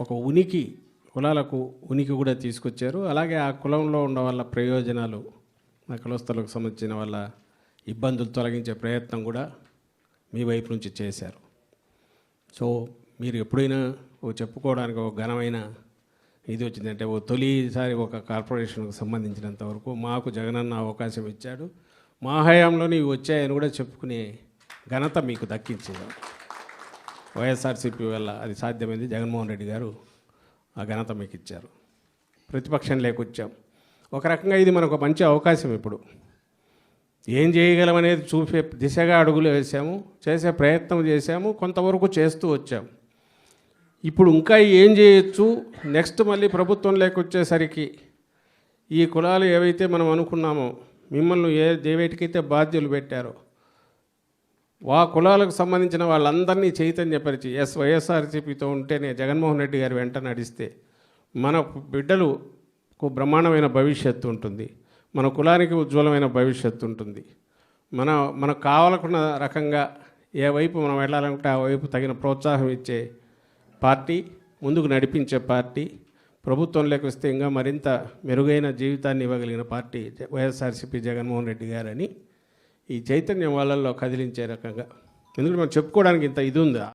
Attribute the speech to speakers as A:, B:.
A: ఒక కులాలకు ఉనికి కూడా తీసుకొచ్చారు. అలాగే ఆ కులంలో ఉన్న వాళ్ళ ప్రయోజనాలు, ఆ కులస్తులకు సంబంధించిన వాళ్ళ ఇబ్బందులు తొలగించే ప్రయత్నం కూడా మీ వైపు నుంచి చేశారు. సో మీరు ఎప్పుడైనా చెప్పుకోవడానికి ఒక ఘనమైన ఇది వచ్చిందంటే తొలిసారి ఒక కార్పొరేషన్కు సంబంధించినంత వరకు మాకు జగనన్న అవకాశం ఇచ్చాడు, మా హయాంలోనే ఇవి వచ్చాయని కూడా చెప్పుకునే ఘనత మీకు దక్కించింది. వైఎస్ఆర్సీపీ వల్ల అది సాధ్యమైంది. జగన్మోహన్ రెడ్డి గారు ఆ ఘనత మీకు ఇచ్చారు. ప్రతిపక్షం లేకొచ్చాం. ఒక రకంగా ఇది మనకు మంచి అవకాశం. ఇప్పుడు ఏం చేయగలమనేది చూపే దిశగా అడుగులు వేసాము, చేసే ప్రయత్నం చేశాము, కొంతవరకు చేస్తూ వచ్చాము. ఇప్పుడు ఇంకా ఏం చేయొచ్చు, నెక్స్ట్ మళ్ళీ ప్రభుత్వం లేకొచ్చేసరికి ఈ కులాలు ఏవైతే మనం అనుకున్నామో, మిమ్మల్ని దేవేటికైతే బాధ్యులు పెట్టారో ఆ కులాలకు సంబంధించిన వాళ్ళందరినీ చైతన్యపరిచి వైఎస్ఆర్సీపీతో ఉంటేనే జగన్మోహన్ రెడ్డి గారు వెంట నడిస్తే మన బిడ్డలకు బ్రహ్మాండమైన భవిష్యత్తు ఉంటుంది, మన కులానికి ఉజ్వలమైన భవిష్యత్తు ఉంటుంది. మనకు కావాలనుకున్న రకంగా ఏ వైపు మనం వెళ్ళాలంటే ఆ వైపు తగిన ప్రోత్సాహం ఇచ్చే పార్టీ, ముందుకు నడిపించే పార్టీ, ప్రభుత్వంలోకి వస్తే ఇంకా మరింత మెరుగైన జీవితాన్ని ఇవ్వగలిగిన పార్టీ వైఎస్ఆర్సీపీ జగన్మోహన్ రెడ్డి గారని ఈ చైతన్యం వాళ్ళల్లో కదిలించే రకంగా. ఎందుకంటే మనం చెప్పుకోవడానికి ఇంత ఇది ఉందా?